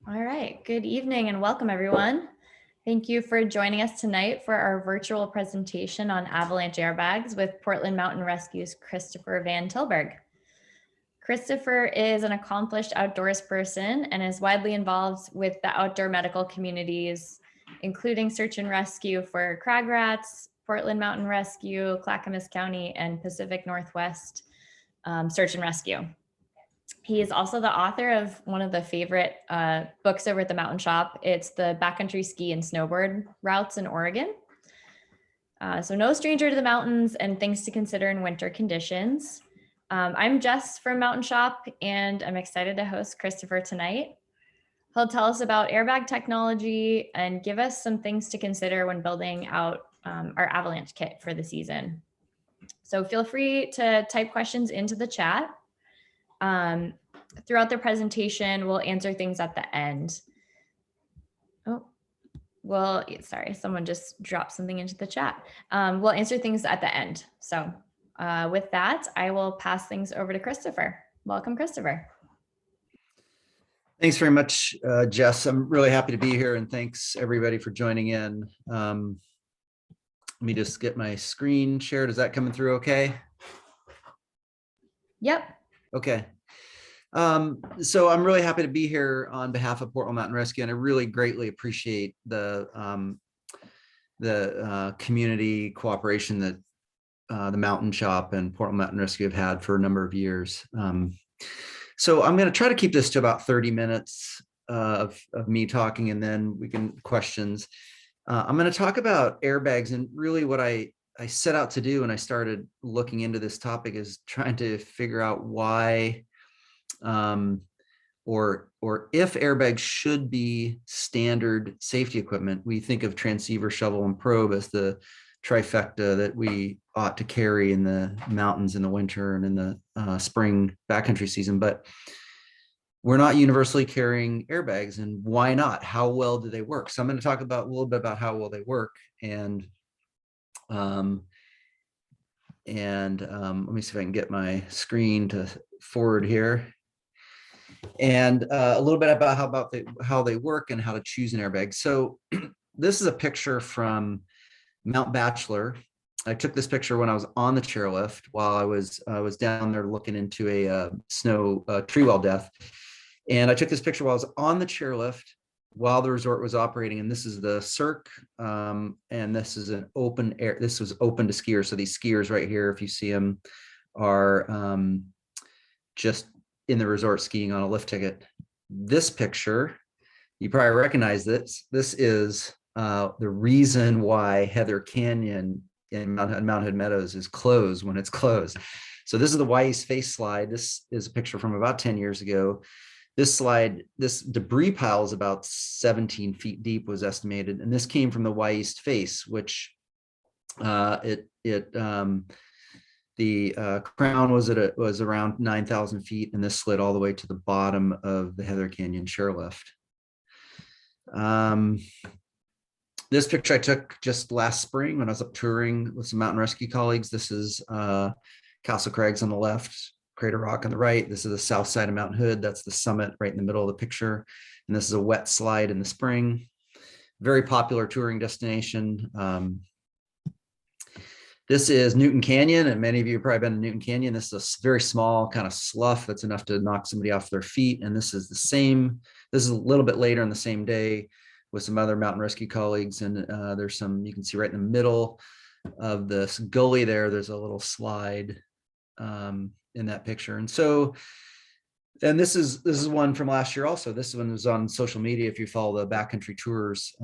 All right, good evening and welcome everyone. Thank you for joining us tonight for our virtual presentation on avalanche airbags with Portland Mountain Rescue's Christopher Van Tilburg. Christopher is an accomplished outdoors person and is widely involved with the outdoor medical communities, including search and rescue for Crag Rats, Portland Mountain Rescue, Clackamas County, and Pacific Northwest Search and Rescue. He is also the author of one of the favorite books over at the Mountain Shop. It's the Backcountry ski and snowboard routes in Oregon. So no stranger to the mountains and things to consider in winter conditions. I'm Jess from Mountain Shop, and I'm excited to host Christopher tonight. He'll tell us about airbag technology and give us some things to consider when building out our avalanche kit for the season. So feel free to type questions into the chat. Throughout the presentation, we'll answer things at the end. Oh, well, sorry, someone just dropped something into the chat. We'll answer things at the end. So with that, I will pass things over to Christopher. Welcome, Christopher. Thanks very much, Jess. I'm really happy to be here, and thanks everybody for joining in. Let me just get my screen shared. Is that coming through okay? Yep. Okay. So I'm really happy to be here on behalf of Portland Mountain Rescue, and I really greatly appreciate the community cooperation that the Mountain Shop and Portland Mountain Rescue have had for a number of years. So I'm going to try to keep this to about 30 minutes of me talking, and then we can questions. I'm going to talk about airbags, and really what I set out to do when I started looking into this topic is trying to figure out why or if airbags should be standard safety equipment. We think of transceiver, shovel, and probe as the trifecta that we ought to carry in the mountains in the winter and in the spring backcountry season, but we're not universally carrying airbags. And why not? How well do they work? So I'm going to talk about a little bit about how well they work, and let me see if I can get my screen to forward here. And a little bit about how they work and how to choose an airbag. So this is a picture from Mount Bachelor. I took this picture when I was on the chairlift while I was down there looking into a snow tree well death. And I took this picture while I was on the chairlift while the resort was operating. And this is the Cirque, and this is an open air. This was open to skiers. So these skiers right here, if you see them, are just in the resort skiing on a lift ticket. This picture, you probably recognize this. This is the reason why Heather Canyon in Mount Hood Meadows is closed when it's closed. So this is the Weiss face slide. This is a picture from about 10 years ago. This slide, this debris pile is about 17 feet deep, was estimated, and this came from the Weiss face, which the crown was around 9,000 feet, and this slid all the way to the bottom of the Heather Canyon chairlift. This picture I took just last spring when I was up touring with some mountain rescue colleagues. This is Castle Crags on the left, Crater Rock on the right. This is the south side of Mount Hood. That's the summit right in the middle of the picture. And this is a wet slide in the spring. Very popular touring destination. This is Newton Canyon, and many of you have probably been to Newton Canyon. This is a very small kind of slough that's enough to knock somebody off their feet. And this is the same. This is a little bit later on the same day with some other mountain rescue colleagues. And there's some, you can see right in the middle of this gully there, there's a little slide in that picture. And so, and this is one from last year also. This one was on social media. If you follow the Backcountry Tours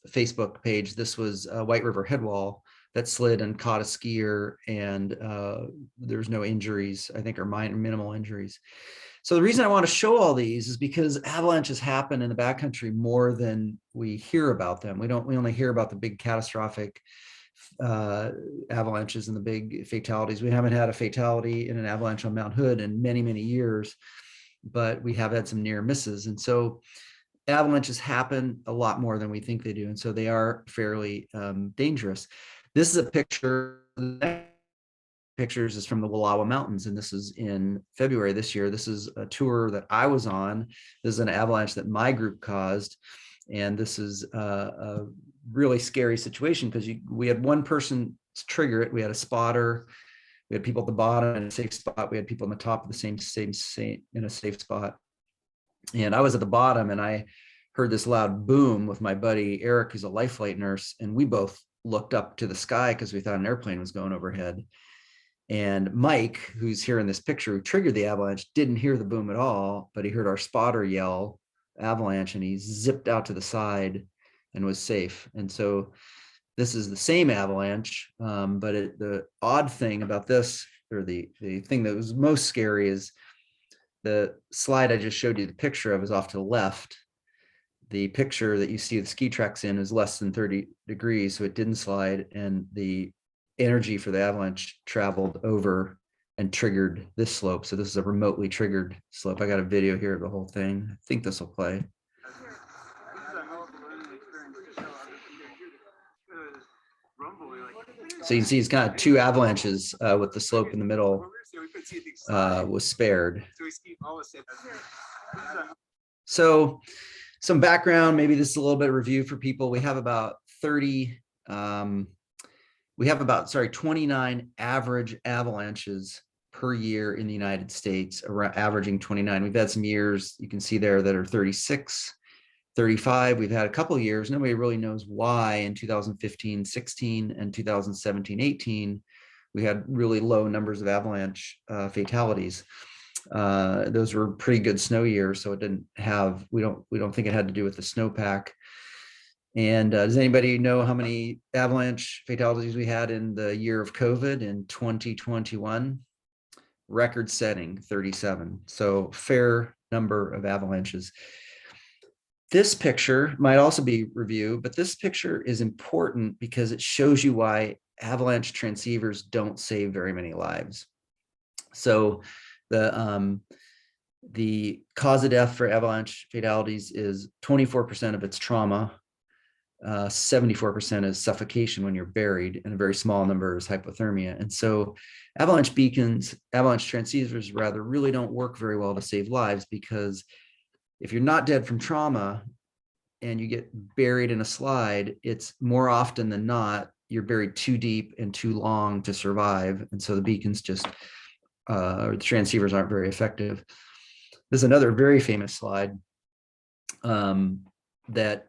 Facebook page, this was White River Headwall that slid and caught a skier, and there's no injuries, I think, or minimal injuries. So the reason I want to show all these is because avalanches happen in the backcountry more than we hear about them. We only hear about the big catastrophic avalanches and the big fatalities. We haven't had a fatality in an avalanche on Mount Hood in many, many years, but we have had some near misses. And so avalanches happen a lot more than we think they do. And so they are fairly dangerous. This is a picture pictures is from the Wallowa Mountains, and this is in February this year. This is a tour that I was on. This is an avalanche that my group caused, and this is a really scary situation because we had one person trigger it. We had a spotter. We had people at the bottom in a safe spot. We had people on the top of the same in a safe spot. And I was at the bottom, and I heard this loud boom with my buddy Eric, who's a life flight nurse, and we both looked up to the sky because we thought an airplane was going overhead. And Mike, who's here in this picture, who triggered the avalanche, didn't hear the boom at all, but he heard our spotter yell avalanche, and he zipped out to the side and was safe. And so this is the same avalanche, but the odd thing about this, or the thing that was most scary, is the slide I just showed you the picture of is off to the left. The picture that you see the ski tracks in is less than 30 degrees, so it didn't slide, and the energy for the avalanche traveled over and triggered this slope. So this is a remotely triggered slope. I got a video here of the whole thing. I think this will play. So you can see it's kind of two avalanches with the slope in the middle was spared. So some background, maybe this is a little bit of review for people. We have about 29 average avalanches per year in the United States, averaging 29. We've had some years, you can see there, that are 36, 35. We've had a couple of years, nobody really knows why, in 2015, 16 and 2017, 18, we had really low numbers of avalanche fatalities. Those were pretty good snow years, so it didn't have, we don't think it had to do with the snowpack. And does anybody know how many avalanche fatalities we had in the year of COVID in 2021? Record setting, 37. So fair number of avalanches. This picture might also be review, but this picture is important because it shows you why avalanche transceivers don't save very many lives. So the cause of death for avalanche fatalities is 24% of it's trauma, 74% is suffocation when you're buried, and a very small number is hypothermia. And so avalanche beacons, avalanche transceivers rather, really don't work very well to save lives, because if you're not dead from trauma and you get buried in a slide, it's more often than not, you're buried too deep and too long to survive. And so the beacons just, or the transceivers aren't very effective. There's another very famous slide that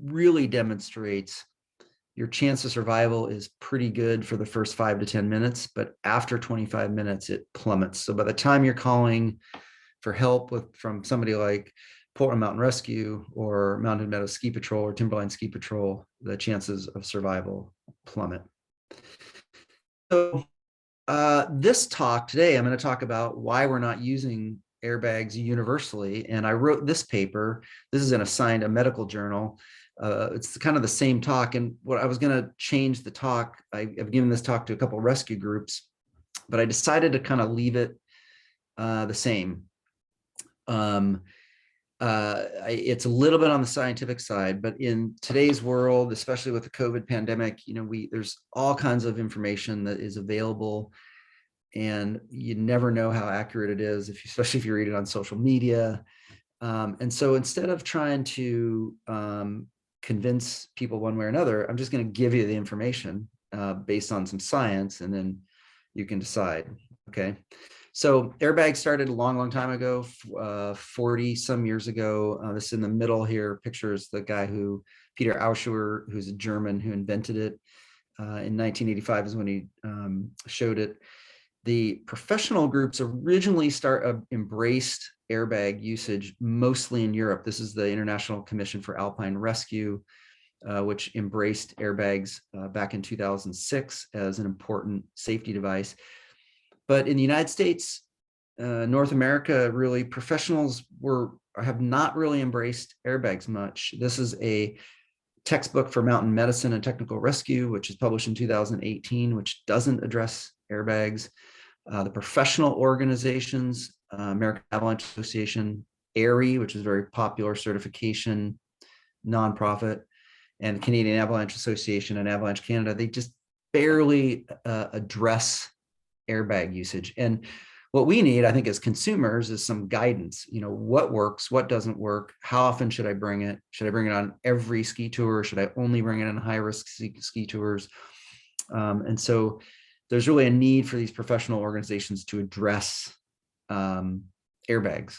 really demonstrates your chance of survival is pretty good for the first 5 to 10 minutes, but after 25 minutes, it plummets. So by the time you're calling for help from somebody like Portland Mountain Rescue or Mount Hood Meadows Ski Patrol or Timberline Ski Patrol, the chances of survival plummet. So this talk today, I'm going to talk about why we're not using airbags universally. And I wrote this paper. This is in a medical journal. It's kind of the same talk. And what I was going to change the talk, I've given this talk to a couple of rescue groups, but I decided to kind of leave it the same. It's a little bit on the scientific side, but in today's world, especially with the COVID pandemic, there's all kinds of information that is available, and you never know how accurate it is, especially if you read it on social media. And so instead of trying to convince people one way or another, I'm just going to give you the information based on some science, and then you can decide. Okay. So airbags started a long, long time ago, 40 some years ago. This in the middle here pictures the guy Peter Auschuer, who's a German, who invented it. In 1985 is when he showed it. The professional groups originally embraced airbag usage mostly in Europe. This is the International Commission for Alpine Rescue, which embraced airbags back in 2006 as an important safety device. But in the United States, North America, really, professionals have not really embraced airbags much. This is a textbook for mountain medicine and technical rescue, which is published in 2018, which doesn't address airbags. The professional organizations, American Avalanche Association, ARI, which is a very popular certification nonprofit, and the Canadian Avalanche Association and Avalanche Canada, they just barely address airbag usage. And what we need, I think, as consumers is some guidance. What works, what doesn't work, how often should I bring it? Should I bring it on every ski tour? Should I only bring it on high-risk ski tours? And so there's really a need for these professional organizations to address airbags.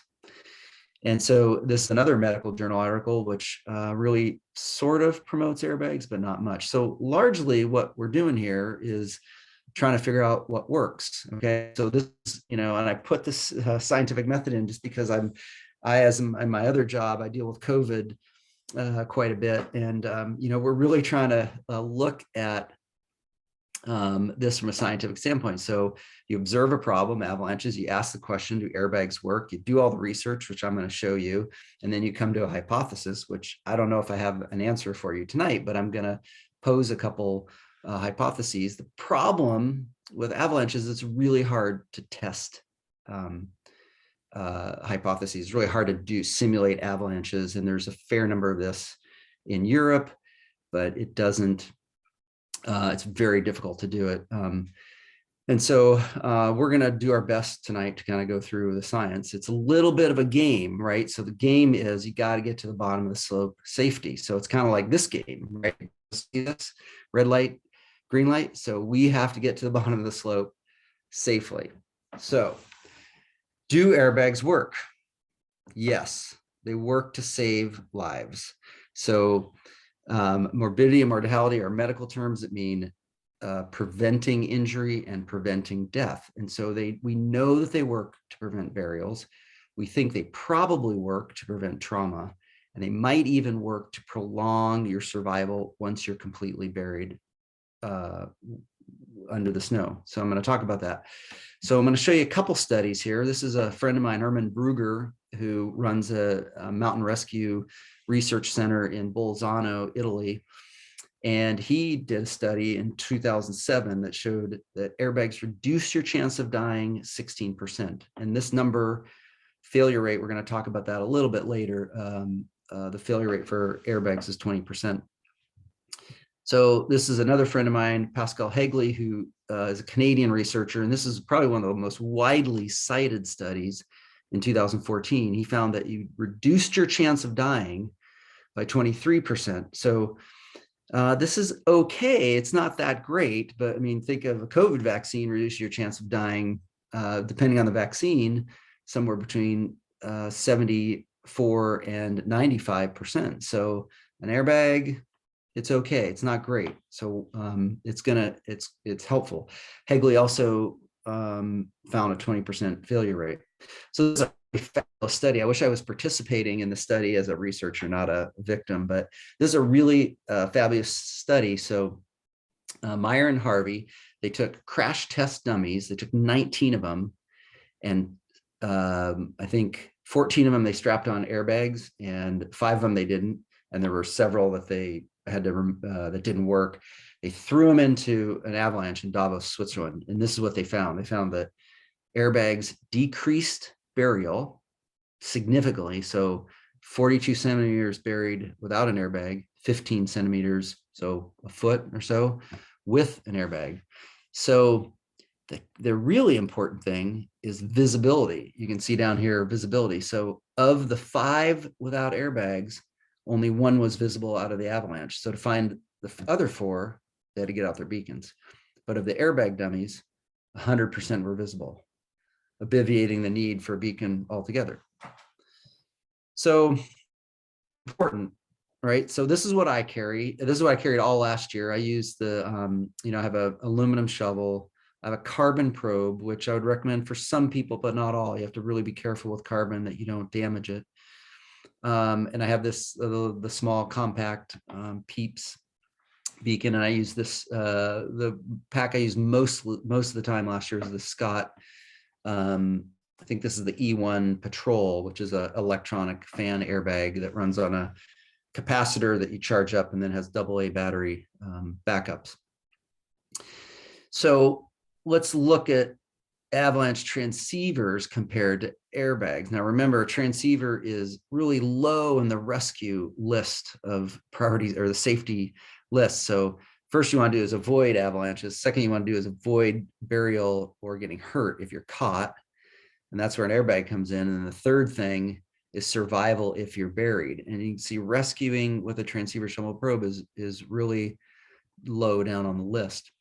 And so this is another medical journal article, which really sort of promotes airbags, but not much. So largely what we're doing here is trying to figure out what works. Okay. So this, and I put this scientific method in just because as in my other job, I deal with COVID quite a bit. And, we're really trying to look at this from a scientific standpoint. So you observe a problem, avalanches, you ask the question, do airbags work? You do all the research, which I'm going to show you. And then you come to a hypothesis, which I don't know if I have an answer for you tonight, but I'm going to pose a couple hypotheses. The problem with avalanches, it's really hard to test hypotheses. It's really hard to simulate avalanches. And there's a fair number of this in Europe, but it doesn't, it's very difficult to do it. And so we're going to do our best tonight to kind of go through the science. It's a little bit of a game, right? So the game is you got to get to the bottom of the slope safety. So it's kind of like this game, right? See this? Red light, green light. So we have to get to the bottom of the slope safely. So do airbags work? Yes, they work to save lives. So morbidity and mortality are medical terms that mean preventing injury and preventing death. And so we know that they work to prevent burials. We think they probably work to prevent trauma, and they might even work to prolong your survival once you're completely buried under the snow. So I'm going to talk about that. So I'm going to show you a couple studies here. This is a friend of mine, Herman Brugger, who runs a mountain rescue research center in Bolzano, Italy. And he did a study in 2007 that showed that airbags reduce your chance of dying 16%. And this number, failure rate, we're going to talk about that a little bit later. The failure rate for airbags is 20%. So this is another friend of mine, Pascal Hagley, who is a Canadian researcher. And this is probably one of the most widely cited studies in 2014. He found that you reduced your chance of dying by 23%. So this is okay. It's not that great, but I mean, think of a COVID vaccine, reduce your chance of dying, depending on the vaccine, somewhere between 74 and 95%. So an airbag, it's okay. It's not great. So it's helpful. Hagley also found a 20% failure rate. So this is a fabulous study. I wish I was participating in the study as a researcher, not a victim, but this is a really fabulous study. So Meyer and Harvey, they took crash test dummies. They took 19 of them, and I think 14 of them they strapped on airbags, and 5 of them they didn't. And there were several that they had to that didn't work. They threw them into an avalanche in Davos, Switzerland, and this is what they found. They found that airbags decreased burial significantly. So 42 centimeters buried without an airbag, 15 centimeters, so a foot or so, with an airbag. So the really important thing is visibility. You can see down here visibility. So of the 5 without airbags, only 1 was visible out of the avalanche. So to find the other 4, they had to get out their beacons. But of the airbag dummies, 100% were visible, obviating the need for a beacon altogether. So important, right? So this is what I carry. This is what I carried all last year. I used the, I have an aluminum shovel. I have a carbon probe, which I would recommend for some people, but not all. You have to really be careful with carbon that you don't damage it. And I have this, the small compact Peeps beacon, and I use this, the pack I used most of the time last year was the Scott. I think this is the E1 Patrol, which is an electronic fan airbag that runs on a capacitor that you charge up and then has AA battery backups. So let's look at avalanche transceivers compared to airbags. Now, remember, a transceiver is really low in the rescue list of priorities or the safety list. So first you want to do is avoid avalanches. Second you want to do is avoid burial or getting hurt if you're caught. And that's where an airbag comes in. And the third thing is survival if you're buried. And you can see rescuing with a transceiver shovel probe is really low down on the list.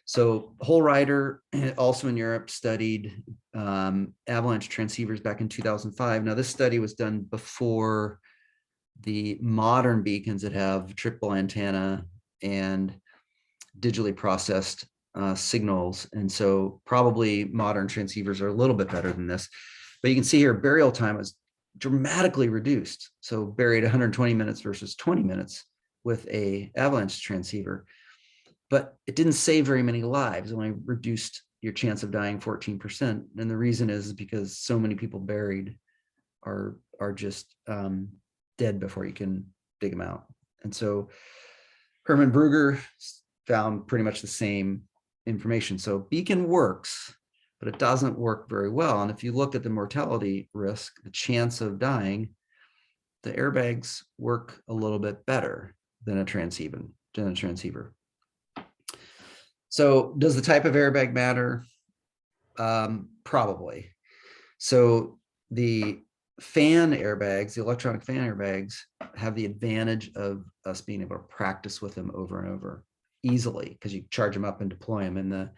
So Holrider, also in Europe, studied avalanche transceivers back in 2005. Now this study was done before the modern beacons that have triple antenna and digitally processed signals. And so probably modern transceivers are a little bit better than this. But you can see here burial time is dramatically reduced. So buried 120 minutes versus 20 minutes with a avalanche transceiver. But it didn't save very many lives, only reduced your chance of dying 14%. And the reason is because so many people buried are just dead before you can dig them out. And so Herman Brugger found pretty much the same information. So beacon works, but it doesn't work very well. And if you look at the mortality risk, the chance of dying, the airbags work a little bit better than a transceiver. So does the type of airbag matter? Probably. So the fan airbags, the electronic fan airbags, have the advantage of us being able to practice with them over and over easily, because you charge them up and deploy them. And the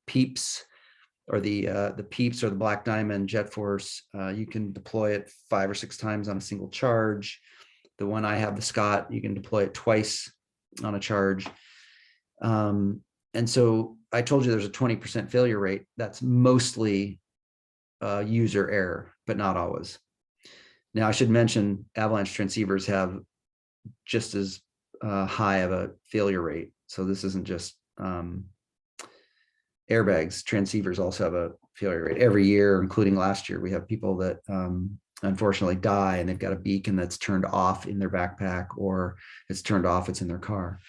Peeps or the Peeps or the Black Diamond Jet Force, you can deploy it 5 or 6 times on a single charge. The one I have, the Scott, you can deploy it twice on a charge. And so I told you there's a 20% failure rate. That's mostly user error, but not always. Now, I should mention avalanche transceivers have just as high of a failure rate. So this isn't just airbags. Transceivers also have a failure rate. Every year, including last year, we have people that unfortunately die and they've got a beacon that's turned off in their backpack, or it's turned off, it's in their car.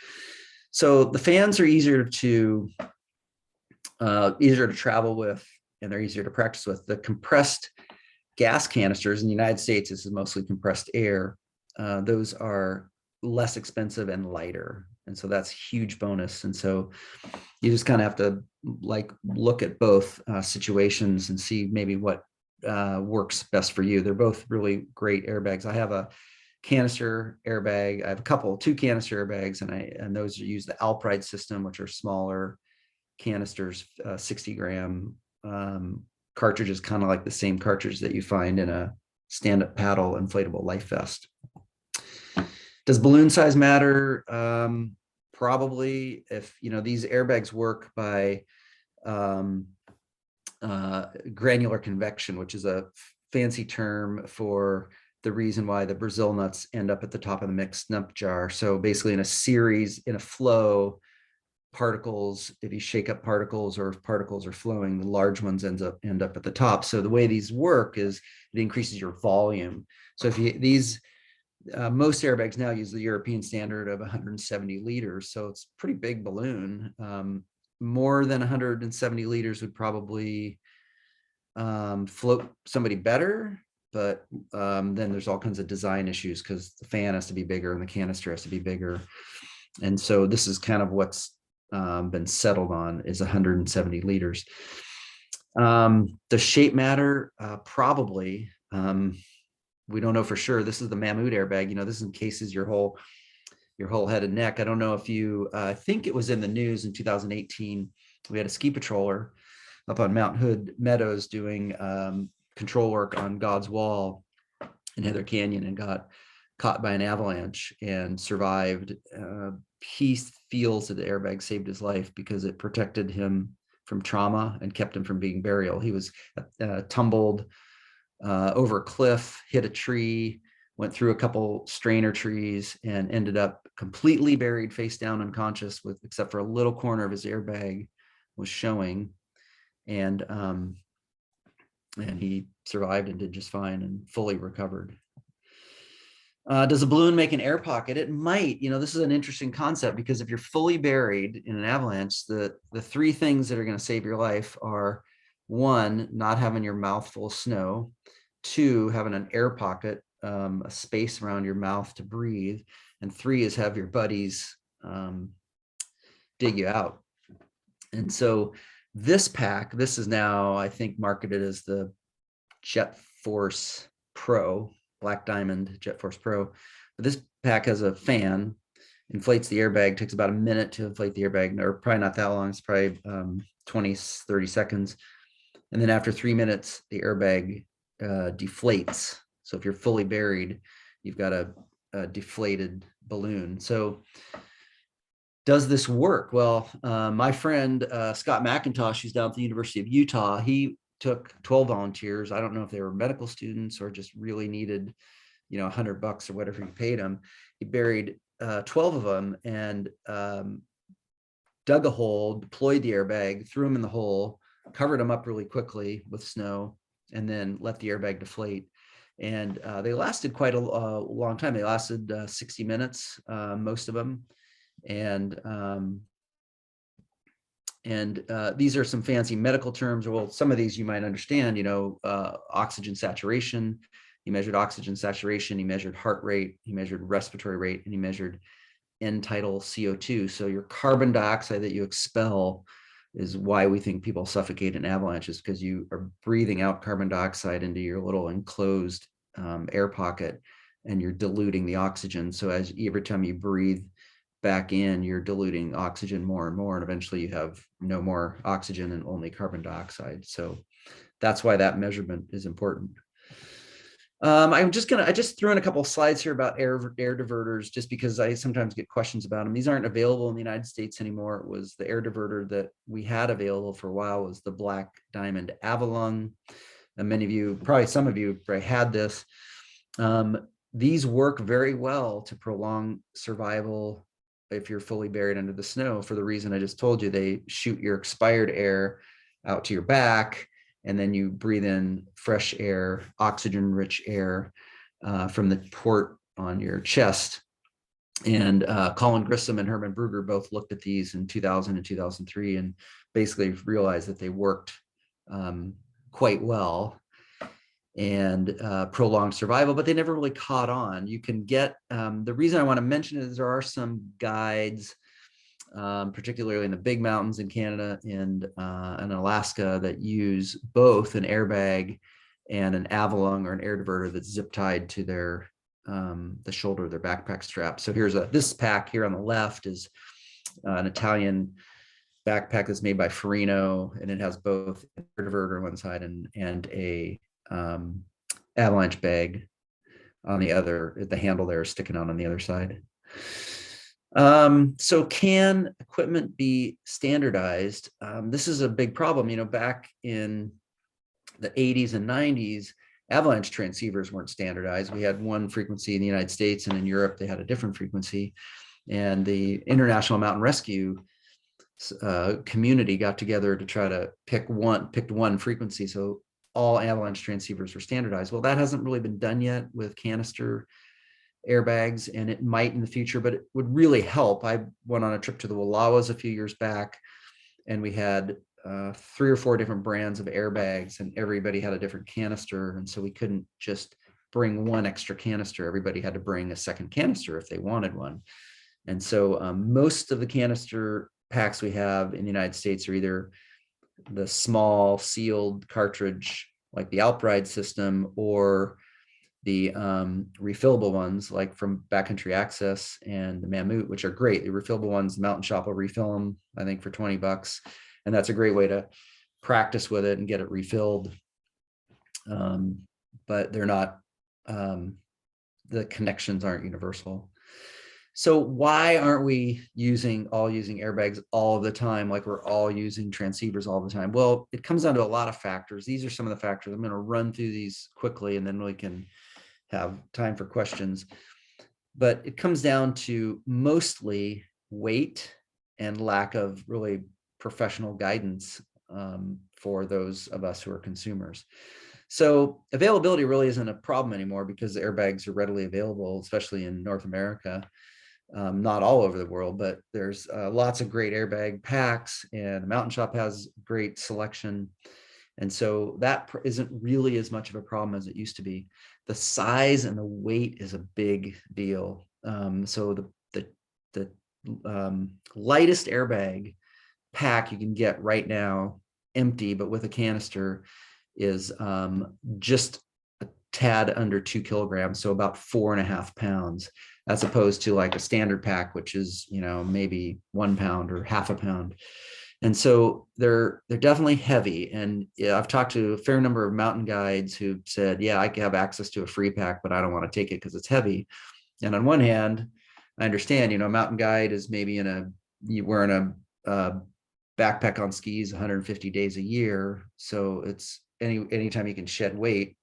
So the fans are easier to travel with, and they're easier to practice with. The compressed gas canisters in the United States, this is mostly compressed air. Those are less expensive and lighter. And so that's a huge bonus. And so you just kind of have to look at both situations and see maybe what works best for you. They're both really great airbags. I have a canister airbag. I have two canister airbags, and those use the Alpride system, which are smaller canisters, 60-gram cartridges, kind of like the same cartridge that you find in a stand-up paddle inflatable life vest. Does balloon size matter? Probably. If these airbags work by granular convection, which is a fancy term for the reason why the Brazil nuts end up at the top of the mixed nut jar. So basically in a series, in a flow, particles, if you shake up particles or if particles are flowing, the large ones end up at the top. So the way these work is it increases your volume. So if most airbags now use the European standard of 170 liters. So it's a pretty big balloon. More than 170 liters would probably float somebody better. But then there's all kinds of design issues because the fan has to be bigger and the canister has to be bigger. And so this is kind of what's been settled on, is 170 liters. The shape matter? Probably. We don't know for sure. This is the Mammoth airbag. This encases your whole head and neck. I don't know if I think it was in the news in 2018. We had a ski patroller up on Mount Hood Meadows doing control work on God's Wall in Heather Canyon and got caught by an avalanche and survived. He feels that the airbag saved his life because it protected him from trauma and kept him from being buried. He was tumbled over a cliff, hit a tree, went through a couple strainer trees, and ended up completely buried, face down, unconscious, except for a little corner of his airbag was showing. And he survived and did just fine and fully recovered. Does a balloon make an air pocket? It might. This is an interesting concept, because if you're fully buried in an avalanche, the 3 things that are going to save your life are: 1, not having your mouth full of snow; 2, having an air pocket, a space around your mouth to breathe; and 3 is have your buddies dig you out. And so this pack, this is now, I think, marketed as the Jet Force Pro, Black Diamond Jet Force Pro. But this pack has a fan, inflates the airbag, takes about a minute to inflate the airbag, or probably not that long. It's probably 20, 30 seconds. And then after 3 minutes, the airbag deflates. So if you're fully buried, you've got a deflated balloon. So does this work? Well, my friend, Scott McIntosh, who's down at the University of Utah, he took 12 volunteers. I don't know if they were medical students or just really needed, $100 or whatever he paid them. He buried 12 of them and dug a hole, deployed the airbag, threw them in the hole, covered them up really quickly with snow, and then let the airbag deflate. And they lasted quite a long time. They lasted 60 minutes, most of them. And these are some fancy medical terms. Well, some of these you might understand, oxygen saturation. He measured oxygen saturation, he measured heart rate, he measured respiratory rate, and he measured end-tidal CO2. So your carbon dioxide that you expel is why we think people suffocate in avalanches, because you are breathing out carbon dioxide into your little enclosed air pocket, and you're diluting the oxygen. So every time you breathe back in, you're diluting oxygen more and more, and eventually you have no more oxygen and only carbon dioxide. So that's why that measurement is important. I just threw in a couple of slides here about air diverters, just because I sometimes get questions about them. These aren't available in the United States anymore. It was the air diverter that we had available for a while was the Black Diamond Avalanche. And many of you, probably some of you probably had this. These work very well to prolong survival if you're fully buried under the snow, for the reason I just told you. They shoot your expired air out to your back, and then you breathe in fresh air, oxygen-rich air from the port on your chest. And Colin Grissom and Herman Bruger both looked at these in 2000 and 2003 and basically realized that they worked quite well and prolonged survival, but they never really caught on. You can get, the reason I want to mention it is there are some guides, particularly in the big mountains in Canada and Alaska, that use both an airbag and an Avalanche or an air diverter that's zip tied to their the shoulder of their backpack strap. So here's this pack here on the left is an Italian backpack that's made by Ferrino, and it has both an air diverter on one side and a Avalanche bag on the other. The handle there is sticking out on the other side. So can equipment be standardized? This is a big problem. Back in the 80s and 90s, avalanche transceivers weren't standardized. We had one frequency in the United States, and in Europe they had a different frequency. And the International Mountain Rescue community got together to try to picked one frequency, so all avalanche transceivers were standardized. Well, that hasn't really been done yet with canister airbags, and it might in the future, but it would really help. I went on a trip to the Wallowas a few years back, and we had 3 or 4 different brands of airbags, and everybody had a different canister, and so we couldn't just bring one extra canister. Everybody had to bring a second canister if they wanted one. And so most of the canister packs we have in the United States are either the small sealed cartridge like the Alpride system, or the refillable ones like from Backcountry Access and the Mammut, which are great. The refillable ones, the Mountain Shop will refill them, I think, for $20. And that's a great way to practice with it and get it refilled. But they're not, the connections aren't universal. So why aren't we using airbags all of the time, like we're all using transceivers all the time? Well, it comes down to a lot of factors. These are some of the factors. I'm going to run through these quickly, and then we can have time for questions. But it comes down to mostly weight and lack of really professional guidance for those of us who are consumers. So availability really isn't a problem anymore because the airbags are readily available, especially in North America. Not all over the world, but there's lots of great airbag packs, and Mountain Shop has great selection. And so that isn't really as much of a problem as it used to be. The size and the weight is a big deal. So the lightest airbag pack you can get right now, empty, but with a canister, is just a tad under 2 kilograms. So about 4.5 pounds, as opposed to like a standard pack, which is, maybe 1 pound or half a pound. And so they're definitely heavy. And yeah, I've talked to a fair number of mountain guides who said, yeah, I can have access to a free pack, but I don't want to take it because it's heavy. And on one hand, I understand, a mountain guide is maybe wearing a backpack on skis 150 days a year. So it's anytime you can shed weight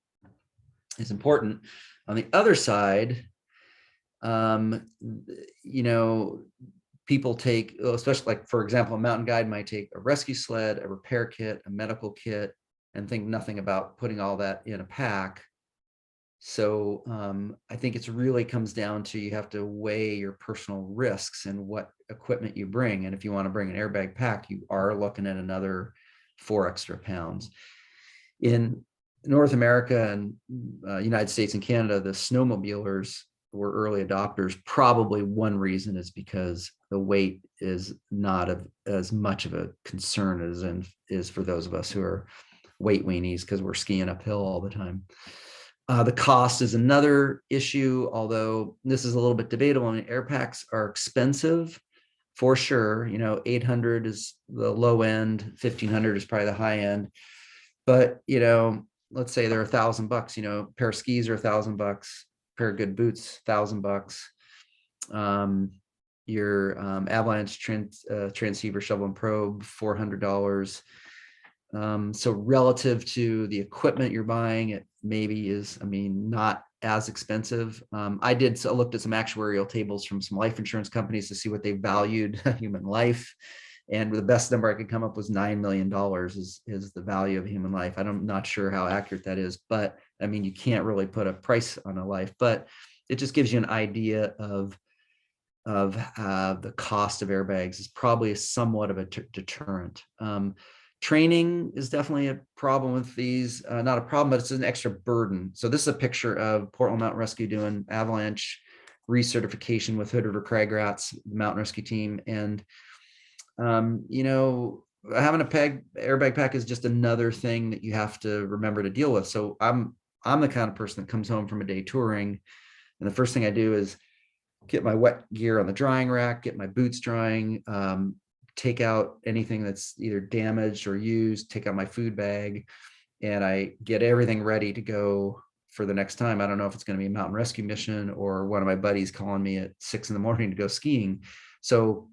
is important. On the other side, people take, especially like, for example, a mountain guide might take a rescue sled, a repair kit, a medical kit, and think nothing about putting all that in a pack. So I think it's really comes down to, you have to weigh your personal risks and what equipment you bring. And if you want to bring an airbag pack, you are looking at another 4 extra pounds. In North America and United States and Canada, the snowmobilers were early adopters. Probably one reason is because the weight is not as much of a concern as is for those of us who are weight weenies, because we're skiing uphill all the time. The cost is another issue, although this is a little bit debatable. I mean, air packs are expensive for sure. 800 is the low end, 1500 is probably the high end. But, let's say they're $1,000, pair of skis are $1,000, pair of good boots, $1,000. Your Avalanche transceiver shovel and probe, $400. So relative to the equipment you're buying, it maybe is, not as expensive. I looked at some actuarial tables from some life insurance companies to see what they valued human life. And the best number I could come up was $9 million is the value of human life. I'm not sure how accurate that is, but you can't really put a price on a life, but it just gives you an idea of the cost of airbags is probably somewhat of a deterrent. Training is definitely a problem with these. Not a problem, but it's an extra burden. So this is a picture of Portland Mountain Rescue doing Avalanche recertification with Hood River Crag Rats Mountain Rescue team. And, having a airbag pack is just another thing that you have to remember to deal with. So I'm the kind of person that comes home from a day touring, and the first thing I do is get my wet gear on the drying rack, get my boots drying, take out anything that's either damaged or used, take out my food bag, and I get everything ready to go for the next time. I don't know if it's going to be a mountain rescue mission or one of my buddies calling me at 6 a.m. to go skiing. So,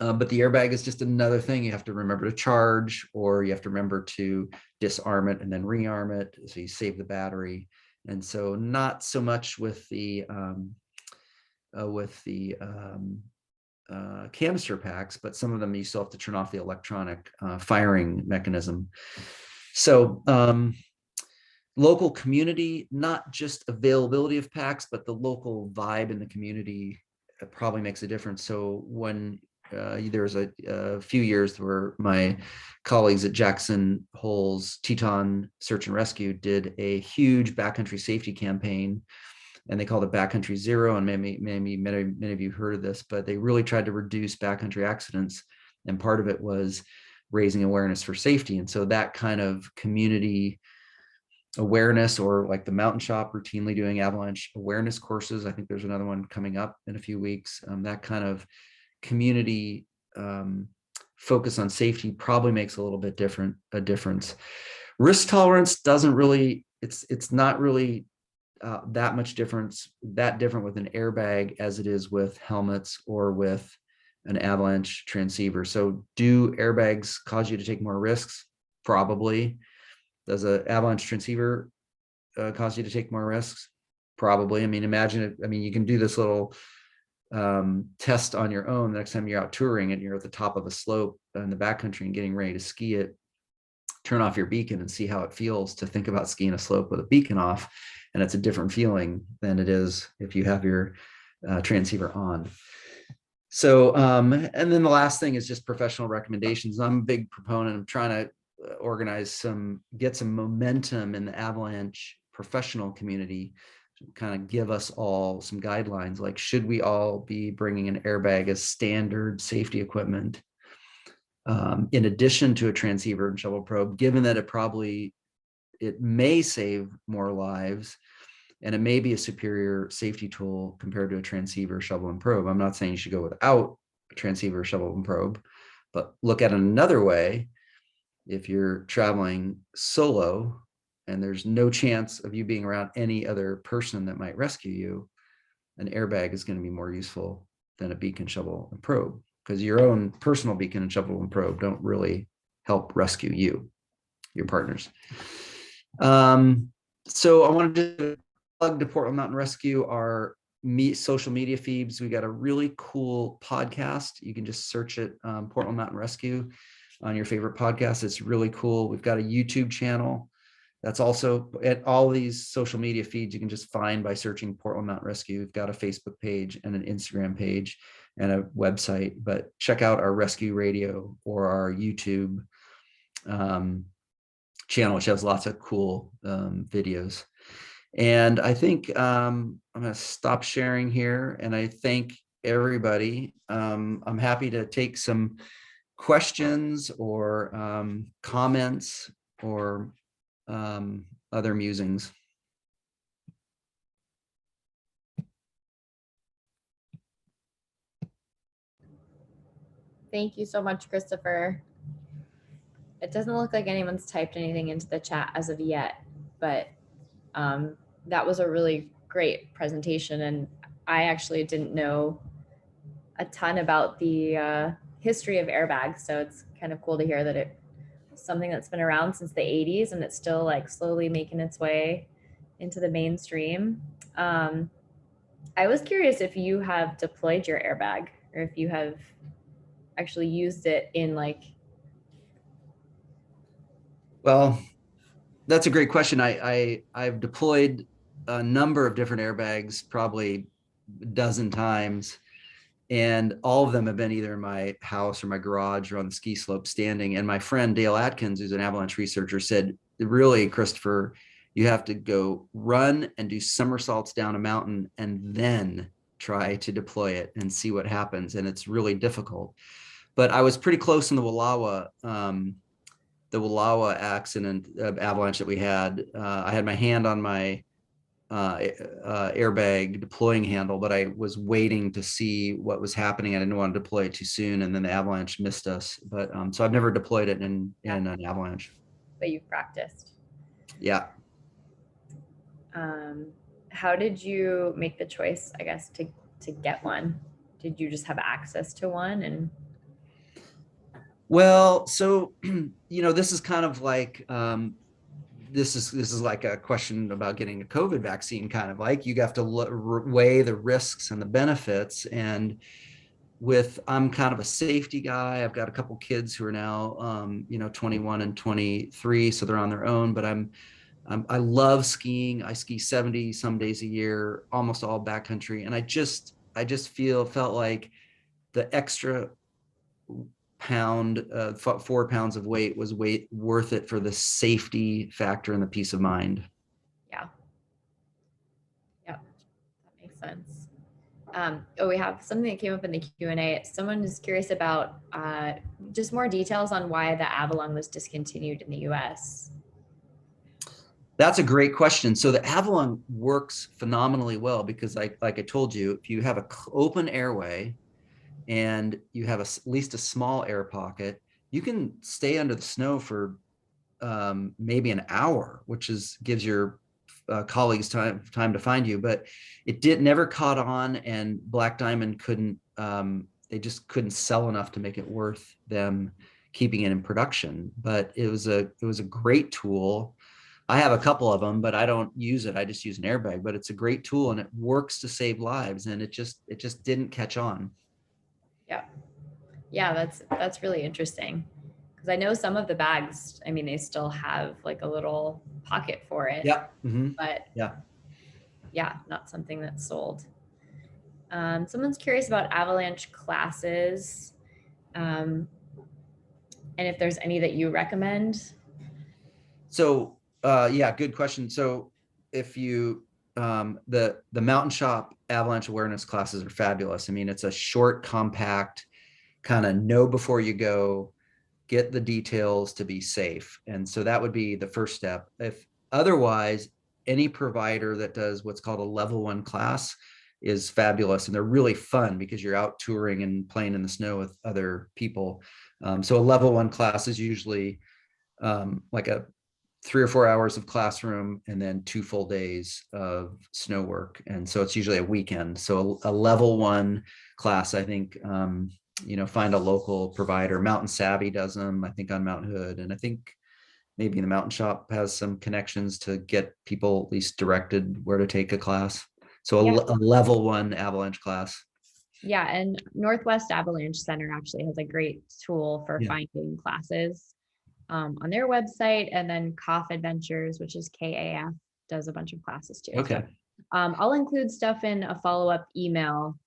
but the airbag is just another thing you have to remember to charge, or you have to remember to disarm it and then rearm it, so you save the battery. And so not so much with the canister packs, but some of them you still have to turn off the electronic firing mechanism. So local community, not just availability of packs, but the local vibe in the community probably makes a difference. So when there was a few years where my colleagues at Jackson Hole's Teton Search and Rescue did a huge backcountry safety campaign, and they called it Backcountry Zero. And many of you heard of this, but they really tried to reduce backcountry accidents. And part of it was raising awareness for safety. And so that kind of community awareness, or like the Mountain Shop routinely doing avalanche awareness courses. I think there's another one coming up in a few weeks. That kind of community focus on safety probably makes a little bit a difference. Risk tolerance doesn't really, it's not really that different with an airbag as it is with helmets or with an avalanche transceiver. So do airbags cause you to take more risks? Probably. Does an avalanche transceiver cause you to take more risks? Probably. Imagine it. You can do this little test on your own the next time you're out touring and you're at the top of a slope in the backcountry and getting ready to ski it. Turn off your beacon and see how it feels to think about skiing a slope with a beacon off. And it's a different feeling than it is if you have your transceiver on. So, and then the last thing is just professional recommendations. I'm a big proponent of trying to organize get some momentum in the avalanche professional community. kind of give us all some guidelines, like should we all be bringing an airbag as standard safety equipment in addition to a transceiver and shovel probe, given that it may save more lives and it may be a superior safety tool compared to a transceiver, shovel, and probe. I'm not saying you should go without a transceiver, shovel, and probe, but look at it another way. If you're traveling solo and there's no chance of you being around any other person that might rescue you, an airbag is going to be more useful than a beacon, shovel, and probe, because your own personal beacon and shovel and probe don't really help rescue your partners. So I wanted to plug to Portland Mountain Rescue, our social media feeds. We got a really cool podcast. You can just search it, Portland Mountain Rescue, on your favorite podcast. It's really cool. We've got a YouTube channel that's also at all these social media feeds. You can just find by searching Portland Mountain Rescue. We've got a Facebook page and an Instagram page and a website, but check out our rescue radio or our YouTube channel, which has lots of cool videos. And I think I'm going to stop sharing here, and I thank everybody. I'm happy to take some questions or comments or other musings. Thank you so much, Christopher. It doesn't look like anyone's typed anything into the chat as of yet, but that was a really great presentation. And I actually didn't know a ton about the history of airbags. So it's kind of cool to hear that it's something that's been around since the 80s and it's still like slowly making its way into the mainstream. I was curious if you have deployed your airbag or if you have actually used it in like. Well, that's a great question. I've deployed a number of different airbags, probably a dozen times, and all of them have been either in my house or my garage or on the ski slope standing. And my friend Dale Atkins, who's an avalanche researcher, said, really, Christopher, you have to go run and do somersaults down a mountain and then try to deploy it and see what happens. And it's really difficult. But I was pretty close in the Wallowa accident avalanche that we had. I had my hand on my airbag deploying handle, but I was waiting to see what was happening. I didn't want to deploy it too soon, and then the avalanche missed us. But so I've never deployed it in an avalanche. But you've practiced. Yeah. How did you make the choice, I guess, to get one? Did you just have access to one? And well, so this is kind of like this is like a question about getting a COVID vaccine, kind of like you have to weigh the risks and the benefits. And I'm kind of a safety guy. I've got a couple kids who are now 21 and 23, so they're on their own, but I love skiing. I ski 70 some days a year, almost all backcountry. And I just felt like the extra pound, 4 pounds of weight was worth it for the safety factor and the peace of mind. Yeah, that makes sense. We have something that came up in the Q&A. Someone is curious about just more details on why the Avalon was discontinued in the US. That's a great question. So the Avalon works phenomenally well because like I told you, if you have an open airway and you have at least a small air pocket, you can stay under the snow for maybe an hour, which gives your colleagues time to find you. But it never caught on, and Black Diamond couldn't. They just couldn't sell enough to make it worth them keeping it in production. But it was a great tool. I have a couple of them, but I don't use it. I just use an airbag. But it's a great tool, and it works to save lives. And it just didn't catch on. Yeah, that's really interesting, because I know some of the bags, I mean, they still have like a little pocket for it. Yeah. Mm-hmm. But yeah, not something that's sold. Someone's curious about avalanche classes, and if there's any that you recommend. So yeah, good question. So if you the Mountain Shop avalanche awareness classes are fabulous. I mean, it's a short, compact, kind of know before you go, get the details to be safe. And so that would be the first step. If otherwise, any provider that does what's called a level 1 class is fabulous, and they're really fun because you're out touring and playing in the snow with other people. So a level 1 class is usually like a 3 or 4 hours of classroom and then 2 full days of snow work. And so it's usually a weekend. So a level 1 class, I think, find a local provider. Mountain Savvy does them, I think, on Mount Hood. And I think maybe the Mountain Shop has some connections to get people at least directed where to take a class. So a level 1 avalanche class. Yeah, and Northwest Avalanche Center actually has a great tool for finding classes on their website. And then KAF Adventures, which is KAF, does a bunch of classes too. Okay. So, I'll include stuff in a follow-up email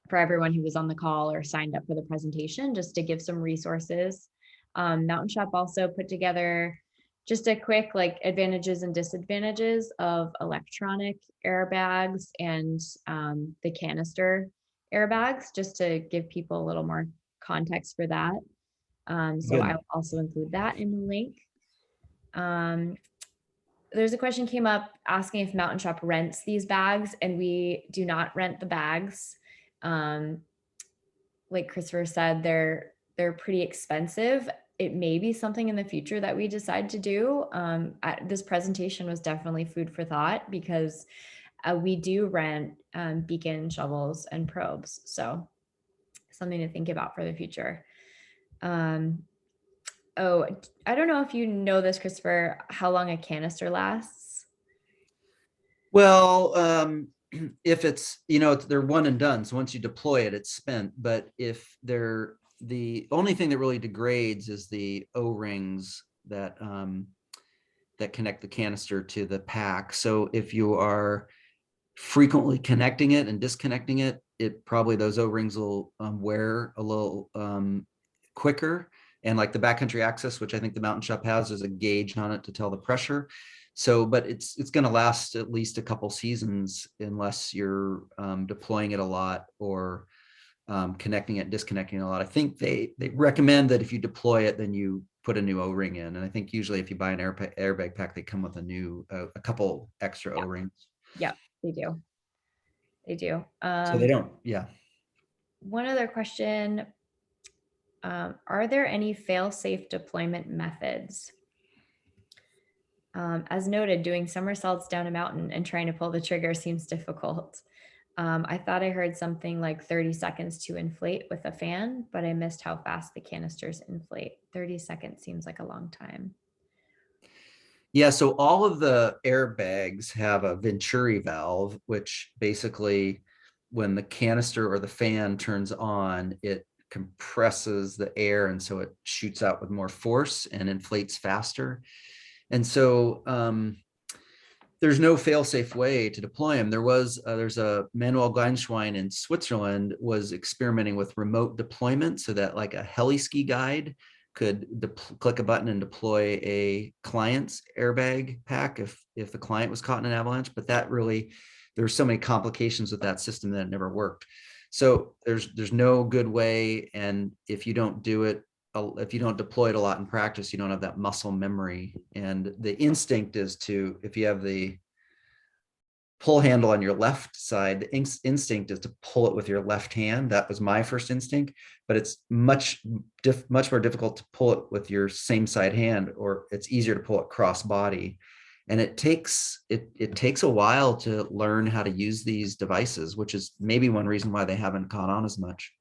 for everyone who was on the call or signed up for the presentation, just to give some resources. Mountain Shop also put together just a quick advantages and disadvantages of electronic airbags and the canister airbags, just to give people a little more context for that. So I'll also include that in the link. There's a question came up asking if Mountain Shop rents these bags, and we do not rent the bags. Like Christopher said, they're pretty expensive. It may be something in the future that we decide to do. This presentation was definitely food for thought, because we do rent beacon shovels and probes. So something to think about for the future. Oh, I don't know if you know this, Christopher, how long a canister lasts. Well, if it's, they're one and done. So once you deploy it, it's spent. But if the only thing that really degrades is the O-rings that connect the canister to the pack. So if you are frequently connecting it and disconnecting it, probably those O-rings will wear a little quicker. And like the Backcountry Access, which I think the Mountain Shop has, there's a gauge on it to tell the pressure. So, but it's going to last at least a couple seasons unless you're deploying it a lot or connecting it, disconnecting it a lot. I think they recommend that if you deploy it, then you put a new O-ring in. And I think usually if you buy an airbag pack, they come with a couple extra O-rings. Yeah, they do. They do. So they don't, One other question. Are there any fail-safe deployment methods? As noted, doing somersaults down a mountain and trying to pull the trigger seems difficult. I thought I heard something like 30 seconds to inflate with a fan, but I missed how fast the canisters inflate. 30 seconds seems like a long time. Yeah, so all of the airbags have a Venturi valve, which basically, when the canister or the fan turns on, it compresses the air, and so it shoots out with more force and inflates faster. And so there's no fail-safe way to deploy them. There's a Manuel Geinschwein in Switzerland was experimenting with remote deployment, so that like a heli ski guide could click a button and deploy a client's airbag pack if the client was caught in an avalanche. But there's so many complications with that system that it never worked. So there's no good way. And if you don't deploy it a lot in practice, you don't have that muscle memory. And the instinct is if you have the pull handle on your left side, the instinct is to pull it with your left hand. That was my first instinct, but it's much more difficult to pull it with your same side hand, or it's easier to pull it cross body. And it takes a while to learn how to use these devices, which is maybe one reason why they haven't caught on as much.